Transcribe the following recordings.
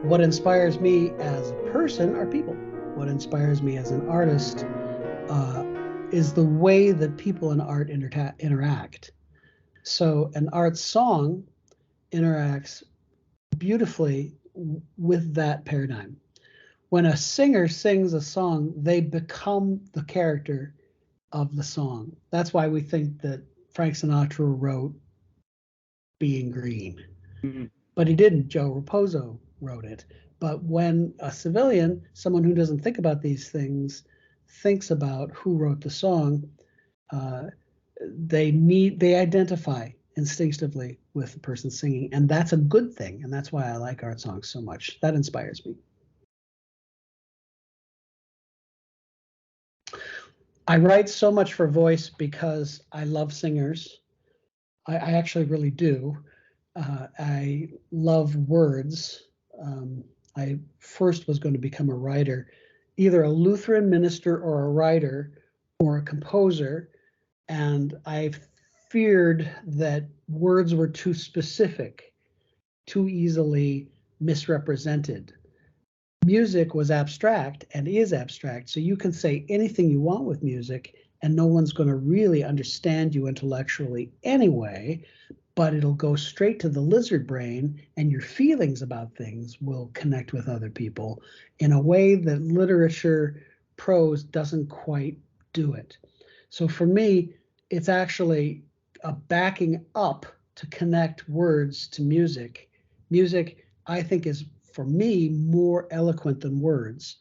What inspires me as a person are people. What inspires me as an artist is the way that people in art interact. So an art song interacts beautifully with that paradigm. When a singer sings a song, they become the character of the song. That's why we think that Frank Sinatra wrote Being Green. Mm-hmm. But he didn't. Joe Raposo wrote it. But when a civilian, someone who doesn't think about these things, thinks about who wrote the song, they identify instinctively with the person singing, and that's a good thing. And that's why I like art songs so much. That inspires me. I write so much for voice because I love singers. I actually really do. I love words. I first was going to become a writer, either a Lutheran minister or a writer or a composer. And I feared that words were too specific, too easily misrepresented. Music was abstract and is abstract, so you can say anything you want with music and no one's going to really understand you intellectually anyway, but it'll go straight to the lizard brain and your feelings about things will connect with other people in a way that literature prose doesn't quite do it. So for me, it's actually a backing up to connect words to music. Music, I think, is for me more eloquent than words,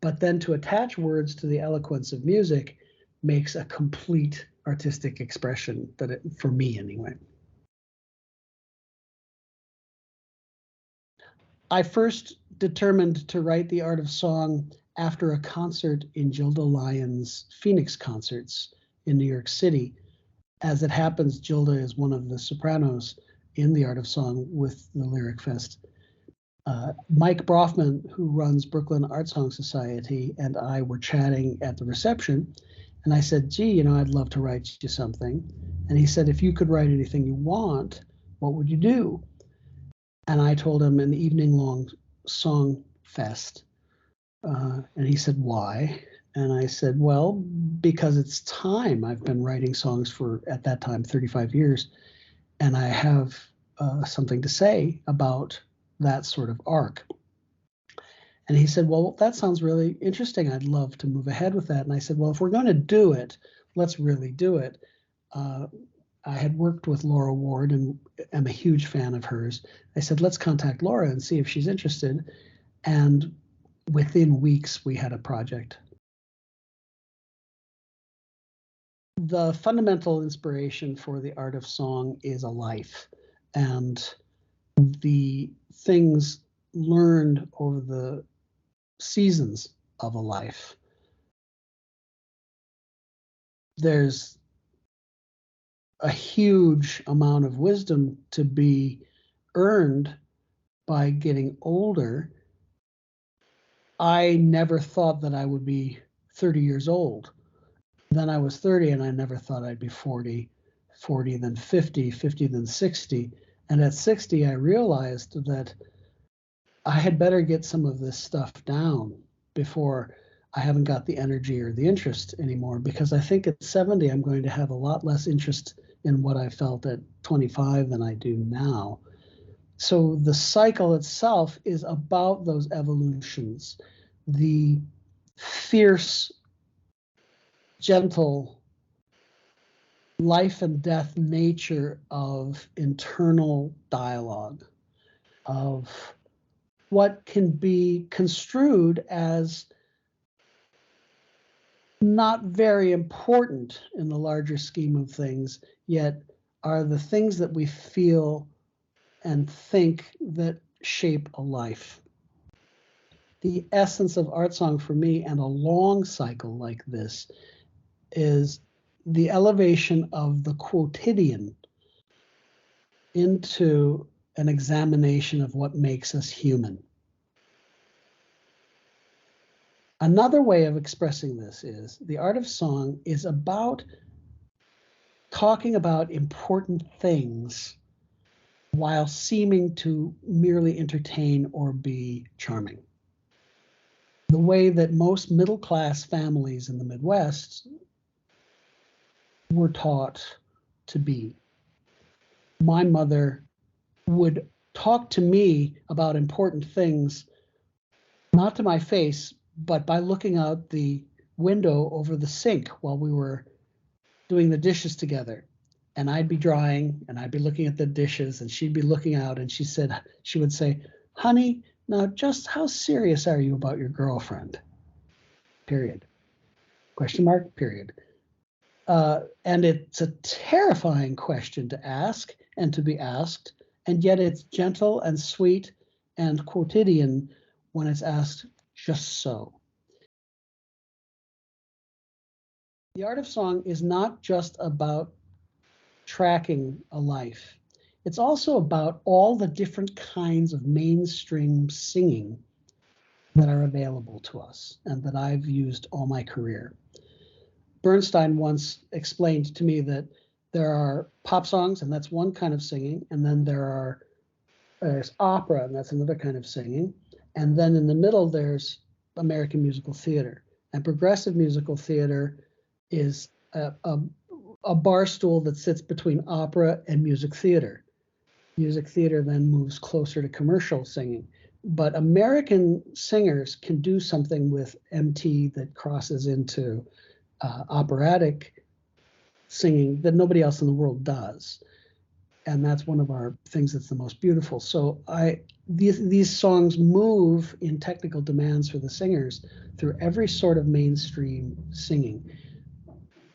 but then to attach words to the eloquence of music makes a complete artistic expression, for me anyway. I first determined to write The Art of Song after a concert in Gilda Lyons' Phoenix concerts in New York City. As it happens, Gilda is one of the sopranos in The Art of Song with the Lyric Fest. Mike Brofman, who runs Brooklyn Art Song Society, and I were chatting at the reception, and I said, gee, I'd love to write you something. And he said, if you could write anything you want, what would you do? And I told him an evening-long song fest. And he said, why? And I said, well, because it's time. I've been writing songs for, at that time, 35 years. And I have something to say about that sort of arc. And he said, well, that sounds really interesting. I'd love to move ahead with that. And I said, well, if we're going to do it, let's really do it. I had worked with Laura Ward and am a huge fan of hers. I said, let's contact Laura and see if she's interested. And within weeks, we had a project. The fundamental inspiration for The Art of Song is a life, and the things learned over the seasons of a life. There's a huge amount of wisdom to be earned by getting older. I never thought that I would be 30 years old. Then I was 30 and I never thought I'd be 40, 40 then 50, 50 then 60. And at 60, I realized that I had better get some of this stuff down before I haven't got the energy or the interest anymore, because I think at 70, I'm going to have a lot less interest in what I felt at 25 than I do now. So the cycle itself is about those evolutions, the fierce, gentle, life and death nature of internal dialogue, of what can be construed as not very important in the larger scheme of things, yet are the things that we feel and think that shape a life. The essence of art song for me, and a long cycle like this, is the elevation of the quotidian into an examination of what makes us human. Another way of expressing this is The Art of Song is about talking about important things while seeming to merely entertain or be charming. The way that most middle-class families in the Midwest were taught to be. My mother would talk to me about important things, not to my face, but by looking out the window over the sink while we were doing the dishes together. And I'd be drying and I'd be looking at the dishes and she'd be looking out and she would say, honey, now just how serious are you about your girlfriend? Period. Question mark, period. And it's a terrifying question to ask and to be asked, and yet it's gentle and sweet and quotidian when it's asked just so. The art of song is not just about tracking a life. It's also about all the different kinds of mainstream singing that are available to us and that I've used all my career. Bernstein once explained to me that there are pop songs, and that's one kind of singing, and then there's opera, and that's another kind of singing, and then in the middle there's American musical theater. And progressive musical theater is a bar stool that sits between opera and music theater. Music theater then moves closer to commercial singing. But American singers can do something with MT that crosses into operatic singing that nobody else in the world does. And that's one of our things that's the most beautiful. So these songs move in technical demands for the singers through every sort of mainstream singing,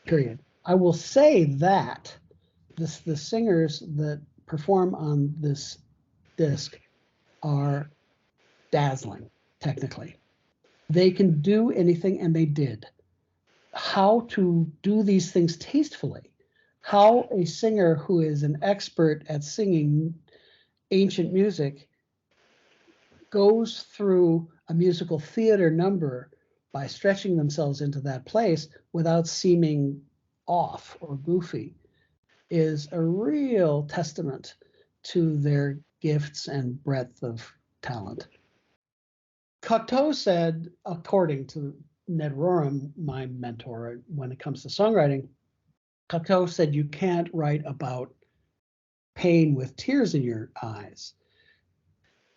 period. I will say that the singers that perform on this disc are dazzling, technically. They can do anything, and they did. How to do these things tastefully, how a singer who is an expert at singing ancient music goes through a musical theater number by stretching themselves into that place without seeming off or goofy is a real testament to their gifts and breadth of talent. Cocteau said, according to Ned Rorem, my mentor when it comes to songwriting, Cocteau said you can't write about pain with tears in your eyes.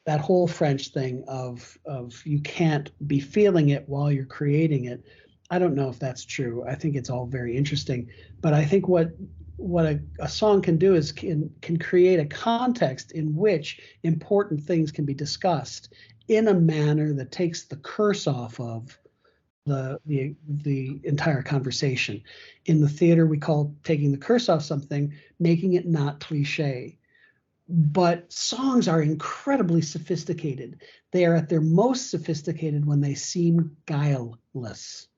That whole French thing of you can't be feeling it while you're creating it. I don't know if that's true. I think it's all very interesting, but I think what a song can do is can create a context in which important things can be discussed in a manner that takes the curse off of the entire conversation. In the theater, we call taking the curse off something, making it not cliche. But songs are incredibly sophisticated. They are at their most sophisticated when they seem guileless.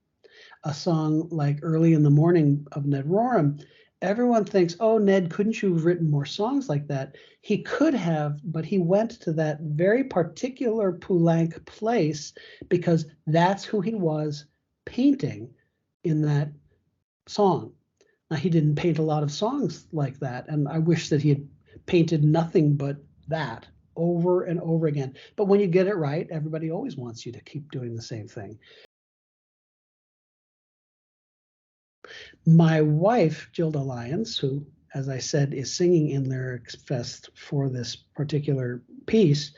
A song like Early in the Morning of Ned Rorem, everyone thinks, oh, Ned, couldn't you have written more songs like that? He could have, but he went to that very particular Poulenc place because that's who he was painting in that song. Now, he didn't paint a lot of songs like that, and I wish that he had painted nothing but that over and over again. But when you get it right, everybody always wants you to keep doing the same thing. My wife, Gilda Lyons, who, as I said, is singing in Lyrics Fest for this particular piece,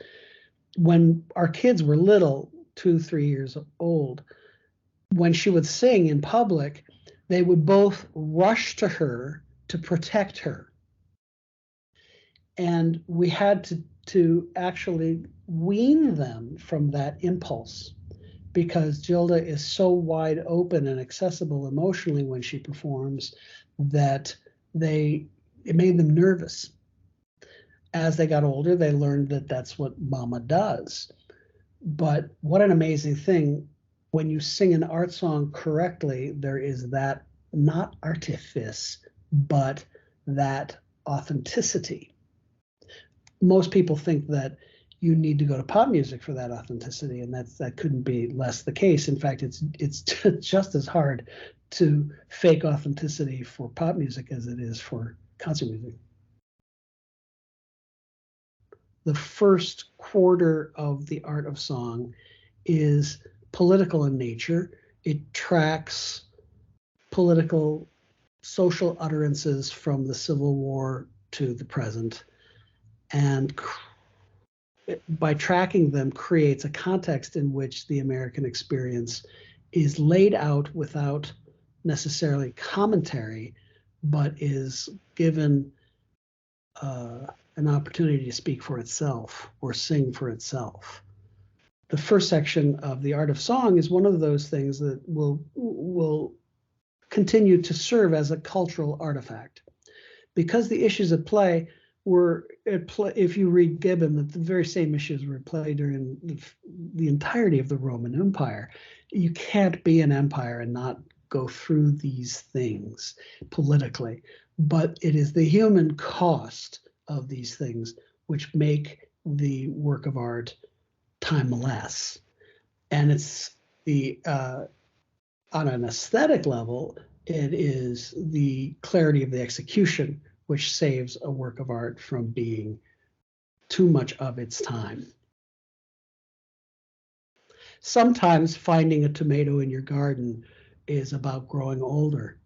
when our kids were little, 2-3 years old, when she would sing in public, they would both rush to her to protect her. And we had to actually wean them from that impulse, because Gilda is so wide open and accessible emotionally when she performs that it made them nervous. As they got older, they learned that that's what mama does. But what an amazing thing. When you sing an art song correctly, there is that not artifice, but that authenticity. Most people think that you need to go to pop music for that authenticity, and that couldn't be less the case. In fact, it's just as hard to fake authenticity for pop music as it is for concert music. The first quarter of the art of song is political in nature. It tracks political, social utterances from the Civil War to the present, and by tracking them creates a context in which the American experience is laid out without necessarily commentary, but is given an opportunity to speak for itself or sing for itself. The first section of The Art of Song is one of those things that will continue to serve as a cultural artifact. Because the issues at play were, if you read Gibbon, that the very same issues were at play during the entirety of the Roman Empire. You can't be an empire and not go through these things politically, but it is the human cost of these things which make the work of art timeless. And it's on an aesthetic level, it is the clarity of the execution which saves a work of art from being too much of its time. Sometimes finding a tomato in your garden is about growing older,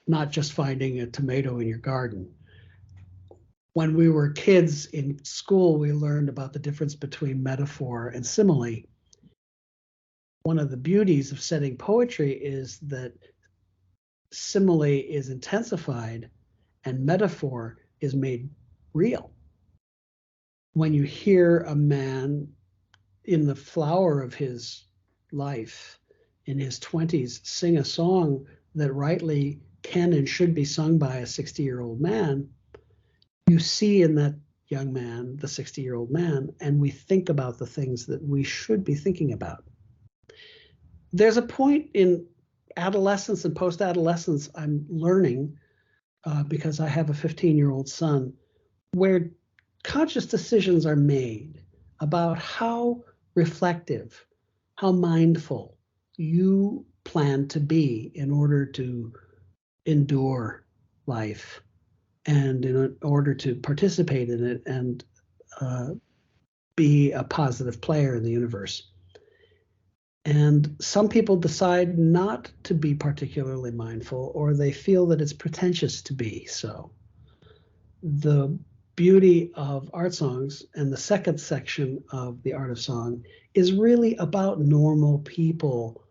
not just finding a tomato in your garden. When we were kids in school, we learned about the difference between metaphor and simile. One of the beauties of studying poetry is that simile is intensified and metaphor is made real. When you hear a man in the flower of his life, in his 20s, sing a song that rightly can and should be sung by a 60-year-old man, you see in that young man the 60-year-old man, and we think about the things that we should be thinking about. There's a point in adolescence and post-adolescence I'm learning, because I have a 15-year-old son, where conscious decisions are made about how reflective, how mindful you plan to be in order to endure life and in order to participate in it and be a positive player in the universe. And some people decide not to be particularly mindful, or they feel that it's pretentious to be so. The beauty of art songs, and the second section of The Art of Song, is really about normal people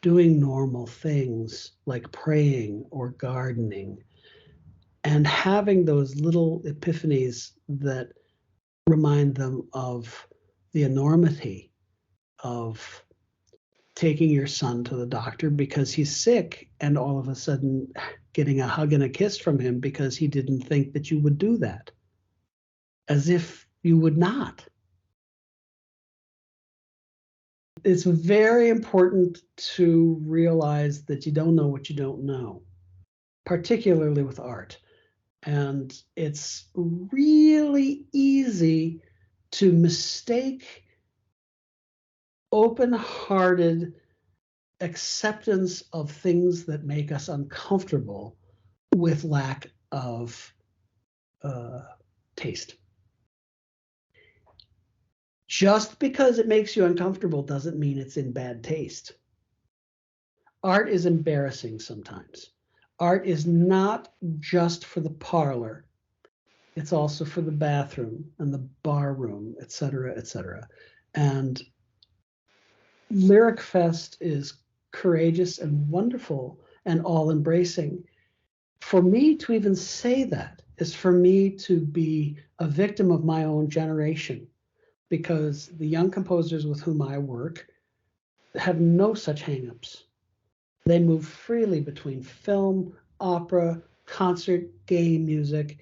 doing normal things like praying or gardening, and having those little epiphanies that remind them of the enormity of taking your son to the doctor because he's sick, and all of a sudden getting a hug and a kiss from him because he didn't think that you would do that, as if you would not. It's very important to realize that you don't know what you don't know, particularly with art. And it's really easy to mistake open-hearted acceptance of things that make us uncomfortable with lack of taste. Just because it makes you uncomfortable doesn't mean it's in bad taste. Art is embarrassing sometimes. Art is not just for the parlor. It's also for the bathroom and the bar room, et cetera, et cetera. And Lyric Fest is courageous and wonderful and all-embracing. For me to even say that is for me to be a victim of my own generation, because the young composers with whom I work have no such hangups. They move freely between film, opera, concert, game music,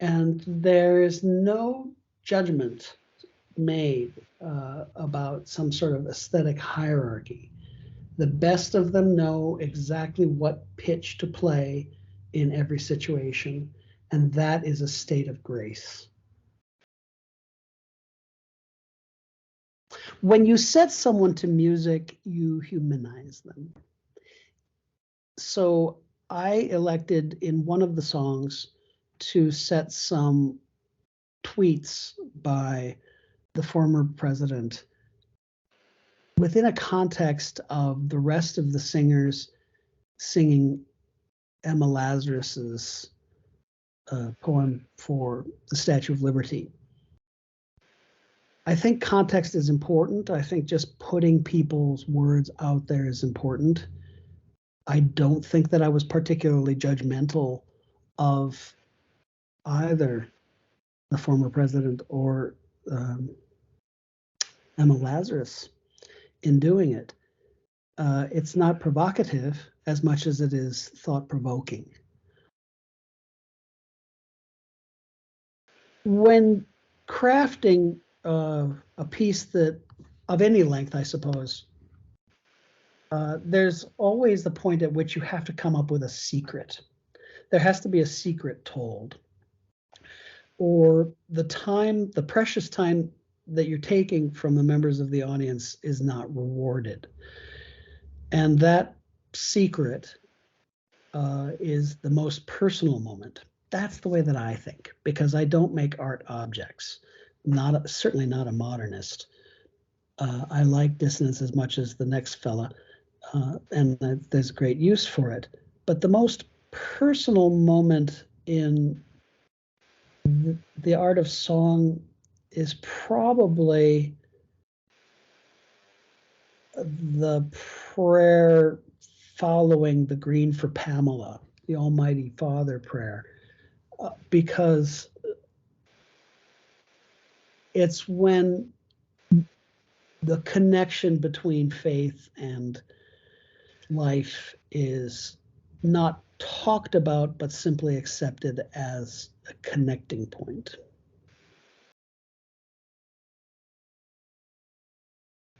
and there is no judgment made about some sort of aesthetic hierarchy. The best of them know exactly what pitch to play in every situation, and that is a state of grace. When you set someone to music, you humanize them. So I elected in one of the songs to set some tweets by the former president within a context of the rest of the singers singing Emma Lazarus's poem for the Statue of Liberty. I think context is important. I think just putting people's words out there is important. I don't think that I was particularly judgmental of either the former president or Emma Lazarus in doing it. It's not provocative as much as it is thought-provoking. When crafting a piece that of any length, I suppose, there's always the point at which you have to come up with a secret. There has to be a secret told, or the precious time that you're taking from the members of the audience is not rewarded. And that secret is the most personal moment. That's the way that I think, because I don't make art objects. Certainly not a modernist. I like dissonance as much as the next fella, and there's great use for it. But the most personal moment in the art of song is probably the prayer following the Green for Pamela, the Almighty Father prayer, because it's when the connection between faith and life is not talked about, but simply accepted as a connecting point.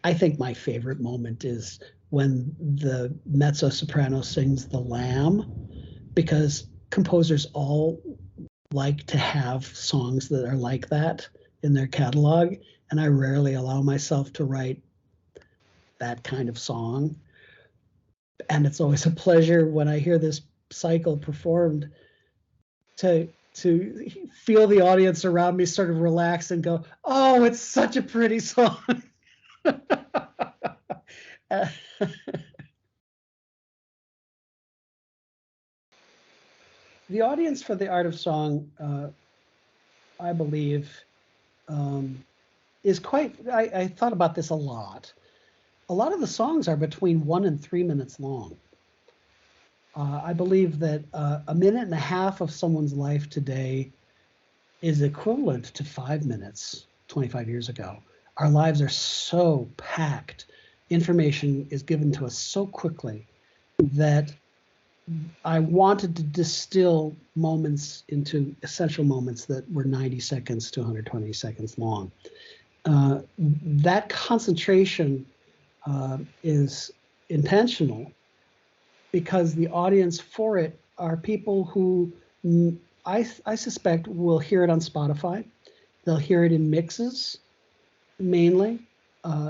I think my favorite moment is when the mezzo-soprano sings The Lamb, because composers all like to have songs that are like that in their catalog, and I rarely allow myself to write that kind of song. And it's always a pleasure when I hear this cycle performed to feel the audience around me sort of relax and go, oh, it's such a pretty song. The audience for the art of song, I believe, is quite, I thought about this a lot. A lot of the songs are between 1 and 3 minutes long. I believe that a minute and a half of someone's life today is equivalent to 5 minutes 25 years ago. Our lives are so packed. Information is given to us so quickly that I wanted to distill moments into essential moments that were 90 seconds to 120 seconds long. That concentration is intentional because the audience for it are people who I suspect will hear it on Spotify. They'll hear it in mixes, mainly.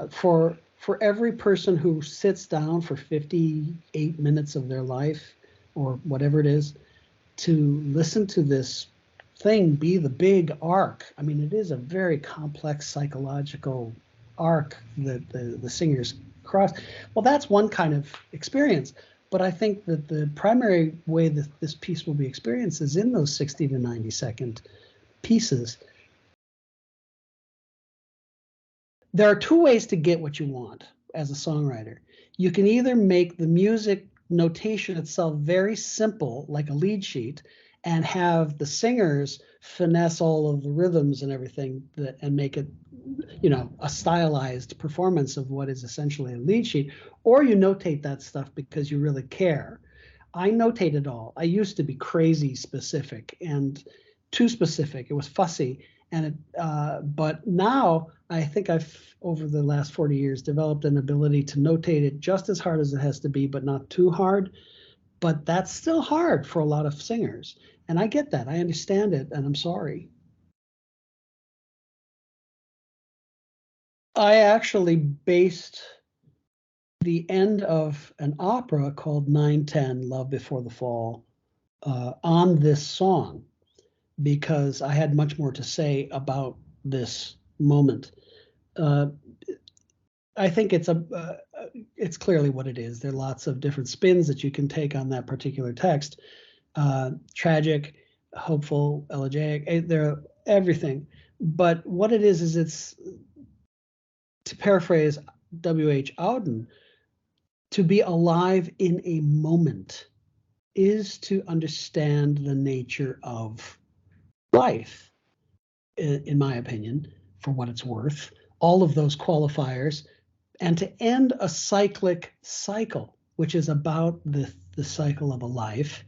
For every person who sits down for 58 minutes of their life, or whatever it is, to listen to this thing be the big arc. I mean, it is a very complex psychological arc that the singers cross. Well, that's one kind of experience. But I think that the primary way that this piece will be experienced is in those 60 to 90 second pieces. There are two ways to get what you want as a songwriter. You can either make the music notation itself very simple, like a lead sheet, and have the singers finesse all of the rhythms and everything and make it, a stylized performance of what is essentially a lead sheet, or you notate that stuff because you really care. I notate it all. I used to be crazy specific and too specific. It was fussy. But now I think I've, over the last 40 years, developed an ability to notate it just as hard as it has to be, but not too hard. But that's still hard for a lot of singers. And I get that. I understand it, and I'm sorry. I actually based the end of an opera called 9:10, Love Before the Fall, on this song, because I had much more to say about this moment. I think it's clearly what it is. There are lots of different spins that you can take on that particular text. Tragic, hopeful, elegiac, they're everything. But what it is it's, to paraphrase W.H. Auden, to be alive in a moment is to understand the nature of life, in my opinion, for what it's worth. All of those qualifiers, and to end a cyclic cycle, which is about the cycle of a life,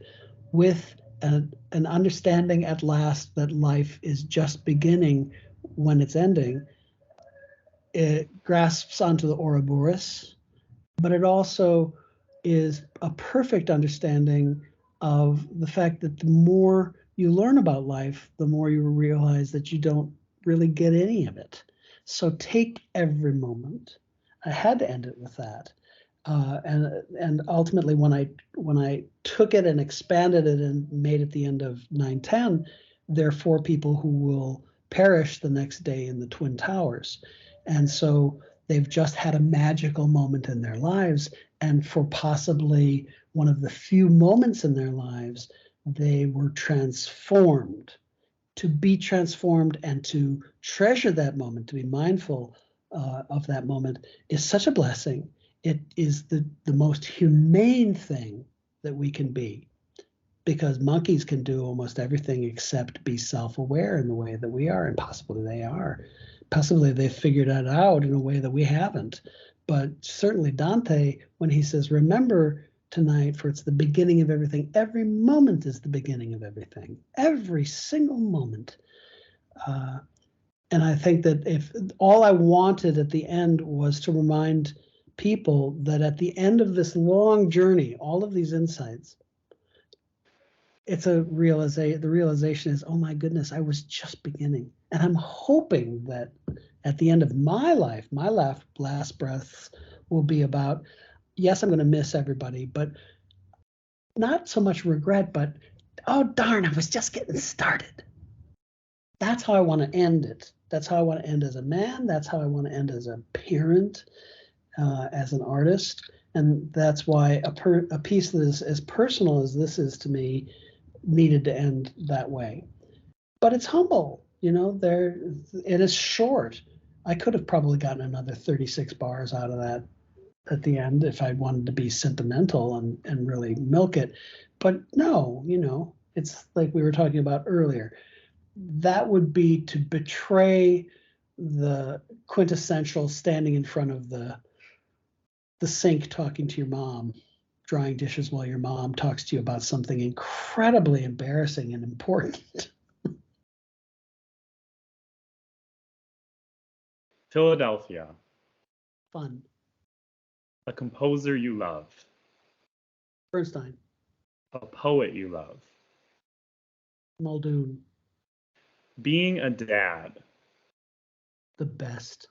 with an understanding at last that life is just beginning when it's ending. It grasps onto the Ouroboros, but it also is a perfect understanding of the fact that the more you learn about life, the more you realize that you don't really get any of it. So take every moment. I had to end it with that. And ultimately, when I took it and expanded it and made it the end of 9:10, there are 4 people who will perish the next day in the Twin Towers. And so they've just had a magical moment in their lives. And for possibly one of the few moments in their lives, they were transformed. To be transformed and to treasure that moment, to be mindful of that moment, is such a blessing. It is the most humane thing that we can be, because monkeys can do almost everything except be self-aware in the way that we are, and possibly they are. Possibly they've figured it out in a way that we haven't. But certainly Dante, when he says, remember tonight, for it's the beginning of everything. Every moment is the beginning of everything. Every single moment. And I think that if all I wanted at the end was to remind people that at the end of this long journey, all of these insights, it's the realization is, oh my goodness, I was just beginning. And I'm hoping that at the end of my life, my last breaths will be about, yes, I'm going to miss everybody, but not so much regret, but, oh darn, I was just getting started. That's how I want to end it. That's how I want to end as a man. That's how I want to end as a parent, as an artist. And that's why a piece that is as personal as this is to me needed to end that way. But it's humble, it is short. I could have probably gotten another 36 bars out of that at the end if I wanted to be sentimental and really milk it. But no, it's like we were talking about earlier. That would be to betray the quintessential standing in front of the sink talking to your mom, drying dishes while your mom talks to you about something incredibly embarrassing and important. Philadelphia. Fun. A composer you love. Bernstein. A poet you love. Muldoon. Being a dad. The best.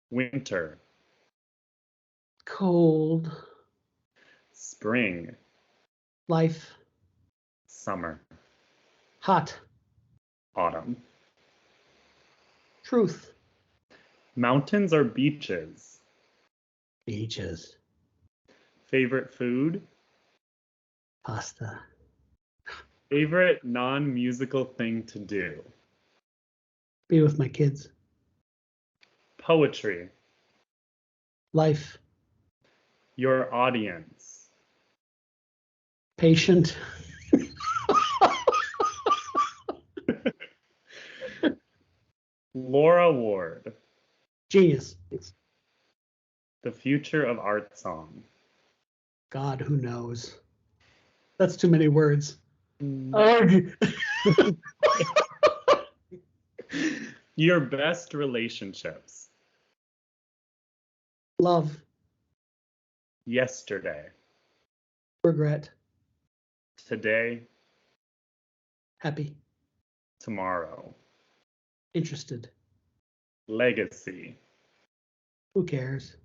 Winter. Cold. Spring. Life. Summer. Hot. Autumn. Truth. Mountains or beaches? Beaches. Favorite food? Pasta. Favorite non-musical thing to do? Be with my kids. Poetry. Life. Your audience. Patient. Laura Ward. Genius. The future of art song. God, who knows? That's too many words. Your best relationships. Love. Yesterday. Regret. Today. Happy. Tomorrow. Interested. Legacy. Who cares?